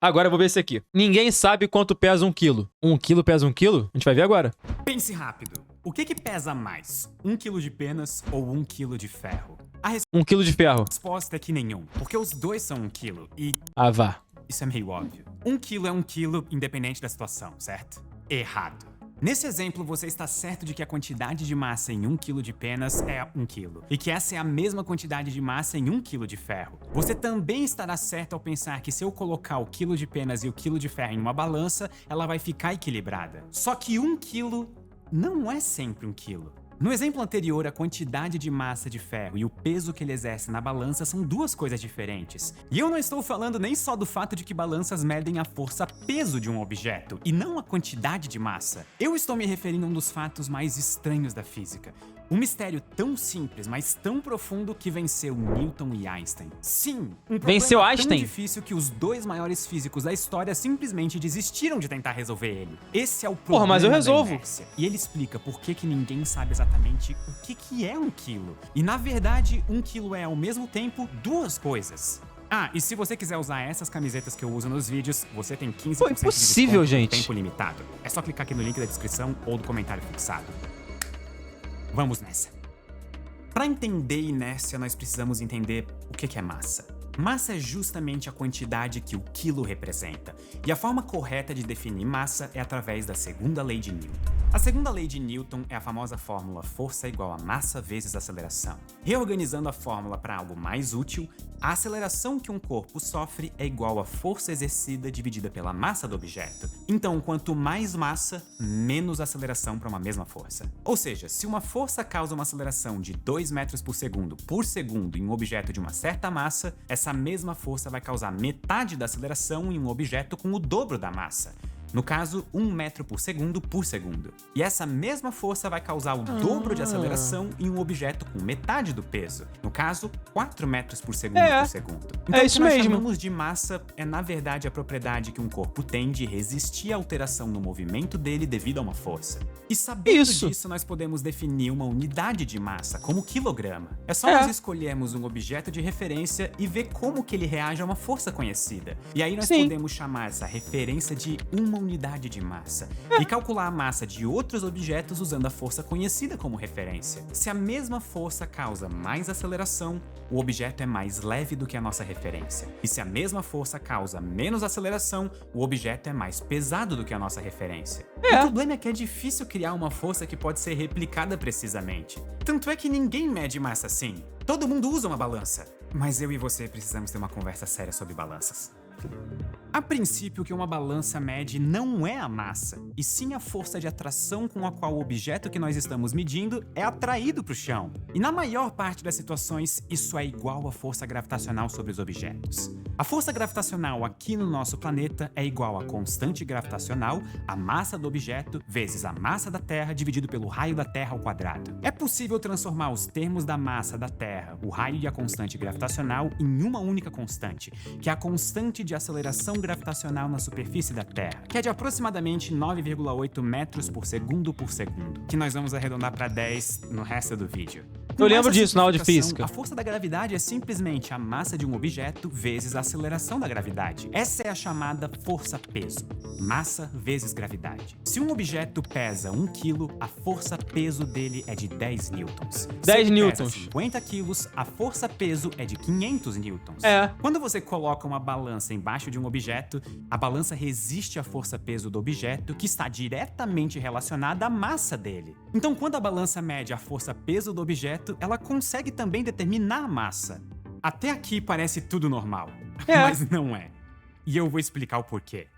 Agora eu vou ver esse aqui. Ninguém sabe quanto pesa 1 quilo. 1 quilo pesa 1 quilo? A gente vai ver agora. Pense rápido. O que pesa mais? 1 quilo de penas ou 1 quilo de ferro? A 1 quilo de ferro. resposta é que nenhum, porque os dois são 1 quilo e Ah, vá. isso é meio óbvio. 1 quilo é 1 quilo independente da situação, certo? Errado. Nesse exemplo, você está certo de que a quantidade de massa em 1 quilo de penas é 1 quilo, e que essa é a mesma quantidade de massa em 1 quilo de ferro. Você também estará certo ao pensar que se eu colocar o quilo de penas e o quilo de ferro em uma balança, ela vai ficar equilibrada. Só que 1 quilo não é sempre 1 quilo. No exemplo anterior, a quantidade de massa de ferro e o peso que ele exerce na balança são duas coisas diferentes. E eu não estou falando nem só do fato de que balanças medem a força-peso de um objeto, e não a quantidade de massa. Eu estou me referindo a um dos fatos mais estranhos da física. Um mistério tão simples, mas tão profundo que venceu Newton e Einstein. Sim, um problema Venceu tão Einstein? difícil que os dois maiores físicos da história simplesmente desistiram de tentar resolver ele. Esse é o problema Porra, mas eu da resolvo. inércia. E ele explica por que ninguém sabe exatamente o que é 1 quilo. E na verdade, 1 quilo é ao mesmo tempo duas coisas. Ah, e se você quiser usar essas camisetas que eu uso nos vídeos, você tem 15% Pô, de impossível, desconto gente. por tempo limitado. É só clicar aqui no link da descrição ou do comentário fixado. Vamos nessa. Para entender inércia, nós precisamos entender o que é massa. Massa é justamente a quantidade que o quilo representa, e a forma correta de definir massa é através da segunda lei de Newton. A segunda lei de Newton é a famosa fórmula força igual a massa vezes aceleração. Reorganizando a fórmula para algo mais útil, a aceleração que um corpo sofre é igual à força exercida dividida pela massa do objeto. Então, quanto mais massa, menos aceleração para uma mesma força. Ou seja, se uma força causa uma aceleração de 2 metros por segundo em um objeto de uma certa massa, essa mesma força vai causar metade da aceleração em um objeto com o dobro da massa. No caso, 1 metro por segundo. E essa mesma força vai causar o dobro de aceleração em um objeto com metade do peso. No caso, 4 metros por segundo por segundo. Então, isso o que nós mesmo. chamamos de massa é, na verdade, a propriedade que um corpo tem de resistir à alteração no movimento dele devido a uma força. E sabendo Isso. disso, nós podemos definir uma unidade de massa, como quilograma. É só É. nós escolhermos um objeto de referência e ver como que ele reage a uma força conhecida. E aí nós Sim. podemos chamar essa referência de uma unidade de massa. E calcular a massa de outros objetos usando a força conhecida como referência. Se a mesma força causa mais aceleração, o objeto é mais leve do que a nossa referência. E se a mesma força causa menos aceleração, o objeto é mais pesado do que a nossa referência. O problema é que é difícil criar uma força que pode ser replicada precisamente. Tanto é que ninguém mede massa assim. Todo mundo usa uma balança. Mas eu e você precisamos ter uma conversa séria sobre balanças. A princípio, o que uma balança mede não é a massa, e sim a força de atração com a qual o objeto que nós estamos medindo é atraído para o chão. E na maior parte das situações, isso é igual à força gravitacional sobre os objetos. A força gravitacional aqui no nosso planeta é igual à constante gravitacional, a massa do objeto, vezes a massa da Terra dividido pelo raio da Terra ao quadrado. É possível transformar os termos da massa da Terra, o raio e a constante gravitacional em uma única constante, que é a constante de aceleração gravitacional na superfície da Terra, que é de aproximadamente 9,8 metros por segundo, que nós vamos arredondar para 10 no resto do vídeo. Com Eu lembro essa disso na aula de simplificação, física. A força da gravidade é simplesmente a massa de um objeto vezes a aceleração da gravidade. Essa é a chamada força-peso. Massa vezes gravidade. Se um objeto pesa 1 kg, a força-peso dele é de 10 newtons. 10 Se ele newtons. pesa 50 quilos, a força-peso é de 500 newtons. É. Quando você coloca uma balança embaixo de um objeto, a balança resiste à força-peso do objeto, que está diretamente relacionada à massa dele. Então, quando a balança mede a força-peso do objeto, ela consegue também determinar a massa. Até aqui parece tudo normal, mas não é. E eu vou explicar o porquê.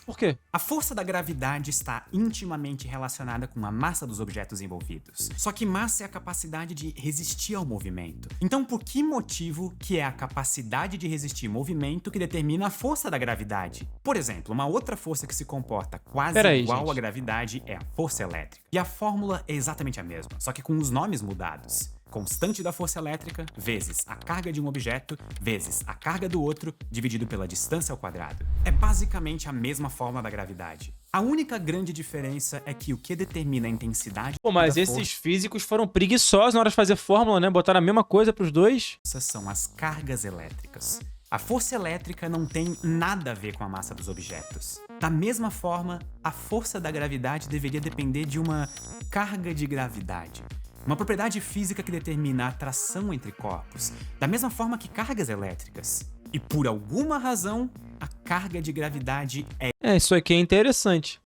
Por quê? A força da gravidade está intimamente relacionada com a massa dos objetos envolvidos. Só que massa é a capacidade de resistir ao movimento. Então, por que motivo que é a capacidade de resistir ao movimento que determina a força da gravidade? Por exemplo, uma outra força que se comporta quase igual gente. à gravidade é a força elétrica. E a fórmula é exatamente a mesma, só que com os nomes mudados. Constante da força elétrica vezes a carga de um objeto vezes a carga do outro dividido pela distância ao quadrado. É basicamente a mesma fórmula da gravidade. A única grande diferença é que o que determina a intensidade Pô, mas da esses físicos foram preguiçosos na hora de fazer fórmula, né? Botaram a mesma coisa pros dois. força são as cargas elétricas. A força elétrica não tem nada a ver com a massa dos objetos. Da mesma forma, a força da gravidade deveria depender de uma carga de gravidade. Uma propriedade física que determina a atração entre corpos, da mesma forma que cargas elétricas. E por alguma razão, a carga de gravidade é Isso aqui é interessante.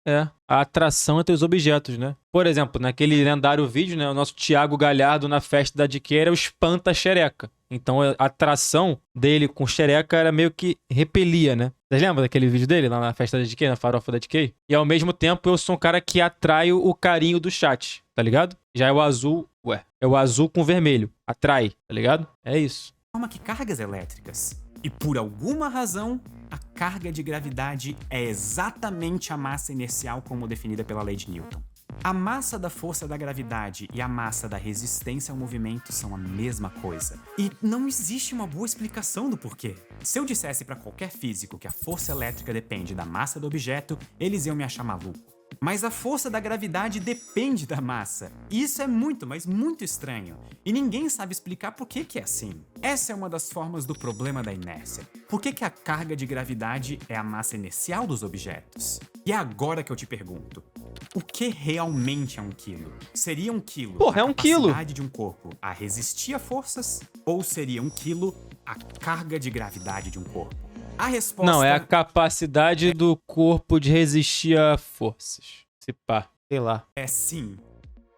A atração entre os objetos, né? Por exemplo, naquele lendário vídeo, né? O nosso Thiago Galhardo na festa da DK era o espanta-xereca. Então a atração dele com xereca era meio que repelia, né? Vocês lembram daquele vídeo dele lá na festa da DK, na farofa da DK? E ao mesmo tempo eu sou um cara que atraio o carinho do chat, tá ligado? Já é o azul, é o azul com vermelho. Atrai, tá ligado? É isso. forma que cargas elétricas. E por alguma razão, a carga de gravidade é exatamente a massa inercial como definida pela lei de Newton. A massa da força da gravidade e a massa da resistência ao movimento são a mesma coisa. E não existe uma boa explicação do porquê. Se eu dissesse para qualquer físico que a força elétrica depende da massa do objeto, eles iam me achar maluco. Mas a força da gravidade depende da massa. E isso é muito, mas muito estranho. E ninguém sabe explicar por que é assim. Essa é uma das formas do problema da inércia. Por que a carga de gravidade é a massa inercial dos objetos? E é agora que eu te pergunto. O que realmente é um quilo? Seria um quilo Porra, é um quilo. a capacidade de um corpo a resistir a forças? Ou seria um quilo a carga de gravidade de um corpo? A resposta... Não, é a capacidade do corpo de resistir a forças. Se pá, sei lá. É sim.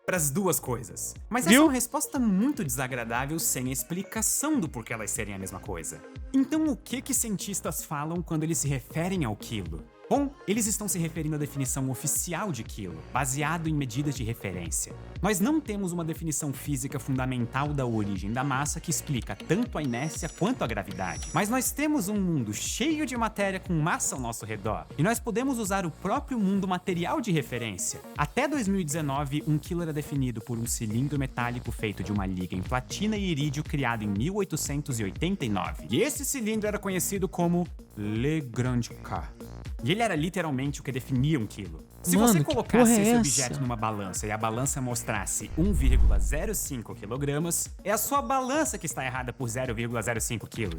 Para as duas coisas. Mas Viu? essa é uma resposta muito desagradável sem a explicação do porquê elas serem a mesma coisa. Então o que cientistas falam quando eles se referem ao quilo? Bom, eles estão se referindo à definição oficial de quilo, baseado em medidas de referência. Nós não temos uma definição física fundamental da origem da massa que explica tanto a inércia quanto a gravidade. Mas nós temos um mundo cheio de matéria com massa ao nosso redor, e nós podemos usar o próprio mundo material de referência. Até 2019, um quilo era definido por um cilindro metálico feito de uma liga em platina e irídio criado em 1889. E esse cilindro era conhecido como Le Grand Car. E ele era literalmente o que definia um quilo. Se Mano, você que colocasse porra é esse essa? objeto numa balança e a balança mostrasse 1,05 kg, é a sua balança que está errada por 0,05 kg.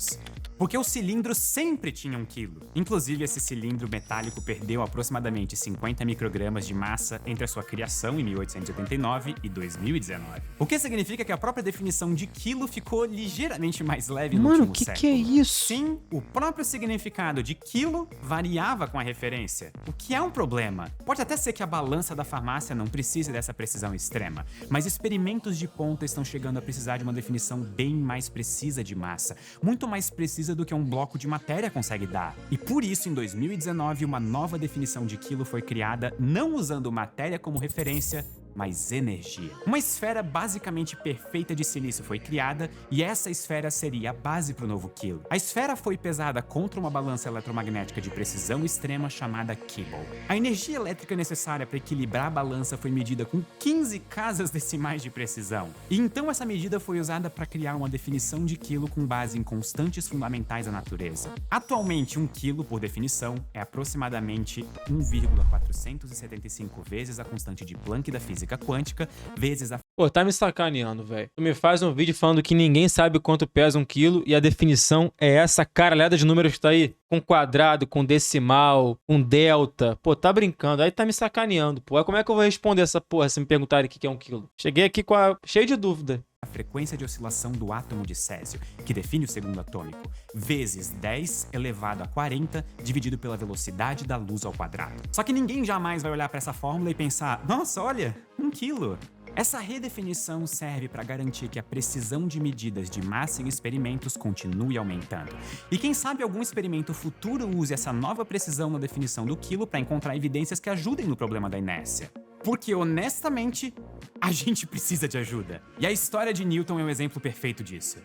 Porque o cilindro sempre tinha 1 kg. Inclusive, esse cilindro metálico perdeu aproximadamente 50 microgramas de massa entre a sua criação em 1889 e 2019. O que significa que a própria definição de quilo ficou ligeiramente mais leve no Mano, último século. que é isso? Sim, o próprio significado de quilo variava com a referência, o que é um problema. Pode até ser que a balança da farmácia não precise dessa precisão extrema, mas experimentos de ponta estão chegando a precisar de uma definição bem mais precisa de massa, muito mais precisa do que um bloco de matéria consegue dar. E por isso, em 2019, uma nova definição de quilo foi criada, não usando matéria como referência, mas energia. Uma esfera basicamente perfeita de silício foi criada e essa esfera seria a base para o novo quilo. A esfera foi pesada contra uma balança eletromagnética de precisão extrema chamada Kibble. A energia elétrica necessária para equilibrar a balança foi medida com 15 casas decimais de precisão. E então essa medida foi usada para criar uma definição de quilo com base em constantes fundamentais da natureza. Atualmente, 1 quilo, por definição, é aproximadamente 1,475 vezes a constante de Planck da física quântica, vezes a... Pô, tá me sacaneando, velho. Tu me faz um vídeo falando que ninguém sabe quanto pesa 1 quilo e a definição é essa caralhada de números que tá aí. Com quadrado, com decimal, com delta. Pô, tá brincando. Aí tá me sacaneando, pô. Aí como é que eu vou responder essa porra se me perguntarem o que é 1 quilo? Cheguei aqui cheio de dúvida. A frequência de oscilação do átomo de césio, que define o segundo atômico, vezes 10 elevado a 40, dividido pela velocidade da luz ao quadrado. Só que ninguém jamais vai olhar para essa fórmula e pensar, nossa, olha, 1 quilo. Essa redefinição serve para garantir que a precisão de medidas de massa em experimentos continue aumentando. E quem sabe algum experimento futuro use essa nova precisão na definição do quilo para encontrar evidências que ajudem no problema da inércia. Porque, honestamente, a gente precisa de ajuda. E a história de Newton é um exemplo perfeito disso.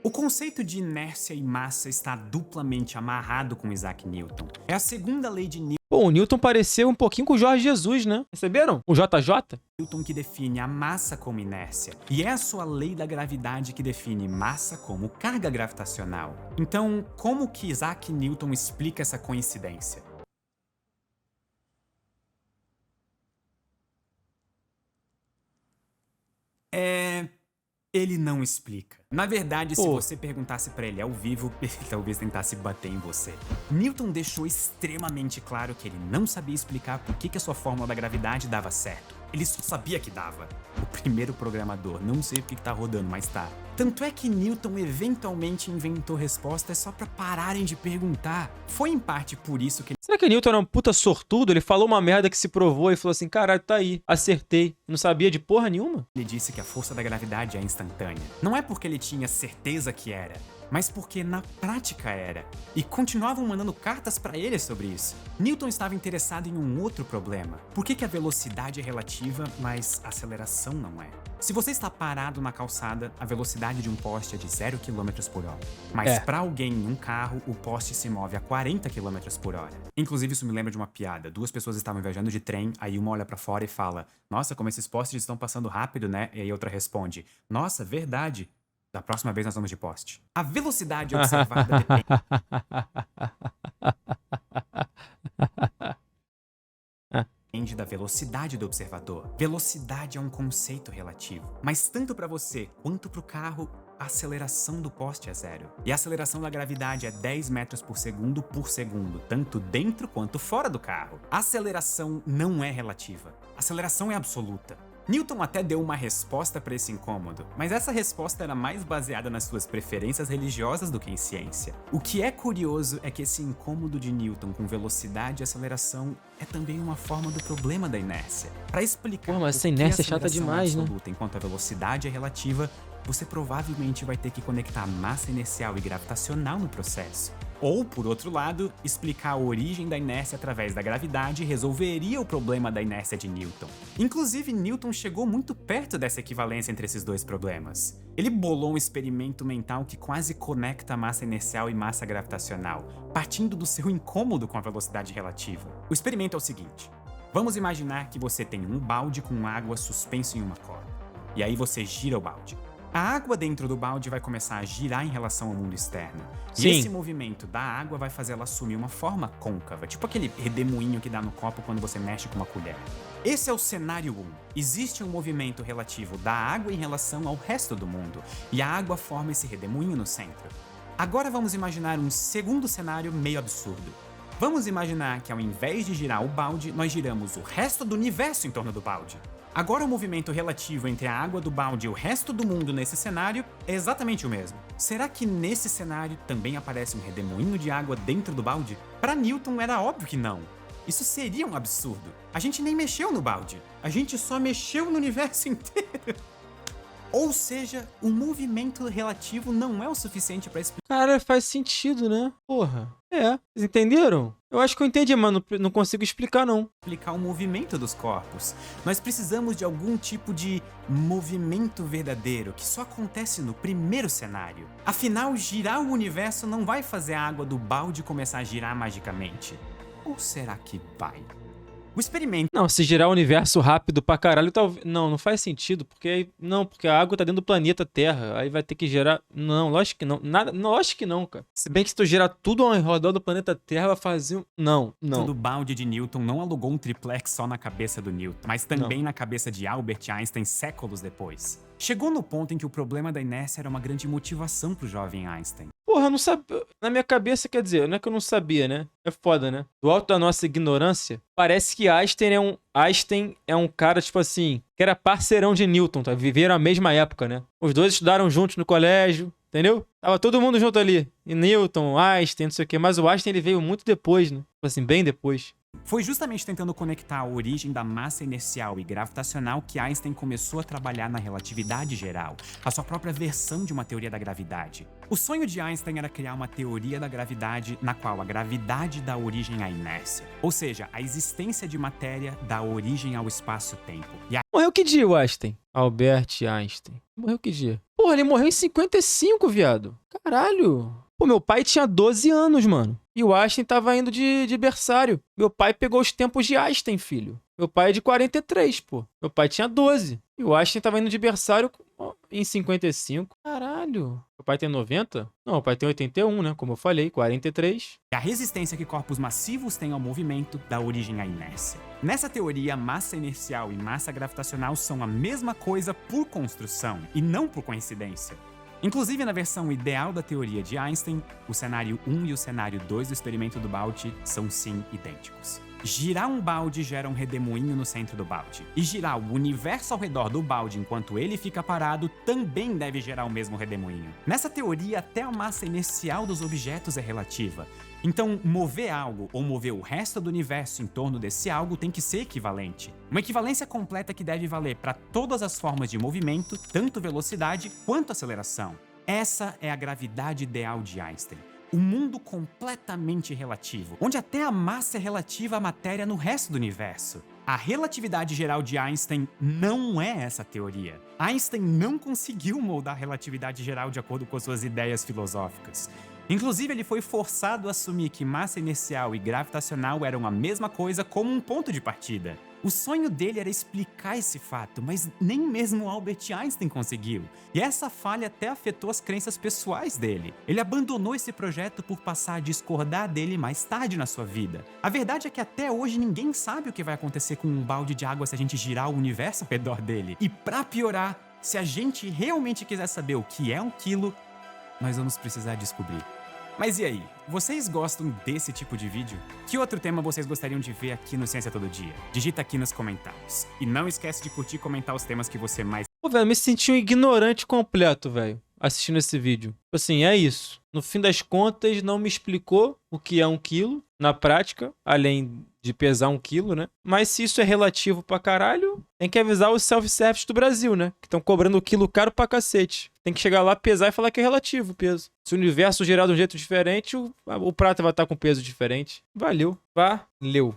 O conceito de inércia e massa está duplamente amarrado com Isaac Newton. É a segunda lei de Pô, o Newton pareceu um pouquinho com o Jorge Jesus, né? Perceberam? O JJ? Newton que define a massa como inércia. E é a sua lei da gravidade que define massa como carga gravitacional. Então, como que Isaac Newton explica essa coincidência? Ele não explica. Na verdade, se Pô. você perguntasse pra ele ao vivo, ele talvez tentasse bater em você. Newton deixou extremamente claro que ele não sabia explicar por que a sua fórmula da gravidade dava certo. Ele só sabia que dava. O primeiro programador, não sei por que tá rodando, mas tá. Tanto é que Newton eventualmente inventou respostas só pra pararem de perguntar. Foi em parte por isso que Será que Newton era um puta sortudo? Ele falou uma merda que se provou e falou assim, caralho, tá aí, acertei. Não sabia de porra nenhuma? ele disse que a força da gravidade é instantânea. Não é porque ele tinha certeza que era, mas porque na prática era. E continuavam mandando cartas pra ele sobre isso. Newton estava interessado em um outro problema. Por que a velocidade é relativa, mas a aceleração não é? Se você está parado na calçada, a velocidade de um poste é de 0 km por hora. Mas pra alguém em um carro, o poste se move a 40 km por hora. Inclusive, isso me lembra de uma piada. Duas pessoas estavam viajando de trem, aí uma olha pra fora e fala: "Nossa, como esses postes estão passando rápido, né?" E aí outra responde: "Nossa, verdade. Da próxima vez nós vamos de poste." A velocidade observada depende da velocidade do observador. Velocidade é um conceito relativo, mas tanto para você quanto para o carro, a aceleração do poste é 0. E a aceleração da gravidade é 10 metros por segundo, tanto dentro quanto fora do carro. A aceleração não é relativa. A aceleração é absoluta. Newton até deu uma resposta para esse incômodo, mas essa resposta era mais baseada nas suas preferências religiosas do que em ciência. O que é curioso é que esse incômodo de Newton com velocidade e aceleração é também uma forma do problema da inércia. Para explicar Pô, mas por essa que inércia a é chata aceleração demais, é né? absoluta enquanto a velocidade é relativa, você provavelmente vai ter que conectar massa inercial e gravitacional no processo. Ou, por outro lado, explicar a origem da inércia através da gravidade resolveria o problema da inércia de Newton. Inclusive, Newton chegou muito perto dessa equivalência entre esses dois problemas. Ele bolou um experimento mental que quase conecta massa inercial e massa gravitacional, partindo do seu incômodo com a velocidade relativa. O experimento é o seguinte: vamos imaginar que você tem um balde com água suspenso em uma corda. E aí você gira o balde. A água dentro do balde vai começar a girar em relação ao mundo externo. Sim. E esse movimento da água vai fazer ela assumir uma forma côncava, tipo aquele redemoinho que dá no copo quando você mexe com uma colher. Esse é o cenário 1. Existe um movimento relativo da água em relação ao resto do mundo, e a água forma esse redemoinho no centro. Agora vamos imaginar um segundo cenário meio absurdo. Vamos imaginar que ao invés de girar o balde, nós giramos o resto do universo em torno do balde. Agora o movimento relativo entre a água do balde e o resto do mundo nesse cenário é exatamente o mesmo. Será que nesse cenário também aparece um redemoinho de água dentro do balde? Para Newton era óbvio que não. Isso seria um absurdo. A gente nem mexeu no balde. A gente só mexeu no universo inteiro. Ou seja, o movimento relativo não é o suficiente para explicar Cara, faz sentido, né? Porra. É. Vocês entenderam? Eu acho que eu entendi, mas não consigo explicar, não. o movimento dos corpos. Nós precisamos de algum tipo de movimento verdadeiro que só acontece no primeiro cenário. Afinal, girar o universo não vai fazer a água do balde começar a girar magicamente. Ou será que vai? O experimento Não, se girar o universo rápido pra caralho, talvez. Não faz sentido, porque aí. Não, porque a água tá dentro do planeta Terra. Aí vai ter que gerar. Não, lógico que não. Nada. Lógico que não, cara. Se bem que se tu girar tudo ao redor do planeta Terra, vai fazer. Não. do balde de Newton não alugou um triplex só na cabeça do Newton, mas também na cabeça de Albert Einstein séculos depois. Chegou no ponto em que o problema da inércia era uma grande motivação pro jovem Einstein. Porra, eu não sabia. Na minha cabeça, quer dizer, não é que eu não sabia, né? É foda, né? Do alto da nossa ignorância, parece que Einstein é um cara, tipo assim, que era parceirão de Newton, tá? Viveram a mesma época, né? Os dois estudaram juntos no colégio, entendeu? Tava todo mundo junto ali. E Newton, Einstein, não sei o quê. Mas o Einstein, ele veio muito depois, né? Tipo assim, bem depois. Foi justamente tentando conectar a origem da massa inercial e gravitacional que Einstein começou a trabalhar na relatividade geral, a sua própria versão de uma teoria da gravidade. O sonho de Einstein era criar uma teoria da gravidade na qual a gravidade dá origem à inércia, ou seja, a existência de matéria dá origem ao espaço-tempo. E Morreu que dia o Einstein? Albert Einstein. Morreu que dia? Porra, ele morreu em 55, viado. Caralho. Pô, meu pai tinha 12 anos, mano. E o Einstein tava indo de berçário. Meu pai pegou os tempos de Einstein, filho. Meu pai é de 43, pô. Meu pai tinha 12. E o Einstein tava indo de berçário em 55. Caralho. Meu pai tem 90? Não, meu pai tem 81, né? Como eu falei, 43. A resistência que corpos massivos têm ao movimento dá origem à inércia. Nessa teoria, massa inercial e massa gravitacional são a mesma coisa por construção, e não por coincidência. Inclusive, na versão ideal da teoria de Einstein, o cenário 1 e o cenário 2 do experimento do balde são sim idênticos. Girar um balde gera um redemoinho no centro do balde. E girar o universo ao redor do balde enquanto ele fica parado também deve gerar o mesmo redemoinho. Nessa teoria, até a massa inercial dos objetos é relativa. Então, mover algo ou mover o resto do universo em torno desse algo tem que ser equivalente. Uma equivalência completa que deve valer para todas as formas de movimento, tanto velocidade quanto aceleração. Essa é a gravidade ideal de Einstein. Um mundo completamente relativo, onde até a massa é relativa à matéria no resto do universo. A relatividade geral de Einstein não é essa teoria. Einstein não conseguiu moldar a relatividade geral de acordo com suas ideias filosóficas. Inclusive, ele foi forçado a assumir que massa inercial e gravitacional eram a mesma coisa como um ponto de partida. O sonho dele era explicar esse fato, mas nem mesmo Albert Einstein conseguiu. E essa falha até afetou as crenças pessoais dele. Ele abandonou esse projeto por passar a discordar dele mais tarde na sua vida. A verdade é que até hoje ninguém sabe o que vai acontecer com um balde de água se a gente girar o universo ao redor dele. E pra piorar, se a gente realmente quiser saber o que é 1 quilo, nós vamos precisar descobrir. Mas e aí, vocês gostam desse tipo de vídeo? Que outro tema vocês gostariam de ver aqui no Ciência Todo Dia? Digita aqui nos comentários. E não esquece de curtir e comentar os temas que você mais... Pô, velho, eu me senti um ignorante completo, velho, assistindo esse vídeo. Assim, é isso. No fim das contas, não me explicou o que é 1 quilo na prática, além de pesar 1 quilo, né? Mas se isso é relativo pra caralho, tem que avisar os self-service do Brasil, né? Que estão cobrando o quilo caro pra cacete. Tem que chegar lá, pesar e falar que é relativo o peso. Se o universo girar de um jeito diferente, o prato vai estar com peso diferente. Valeu. Valeu.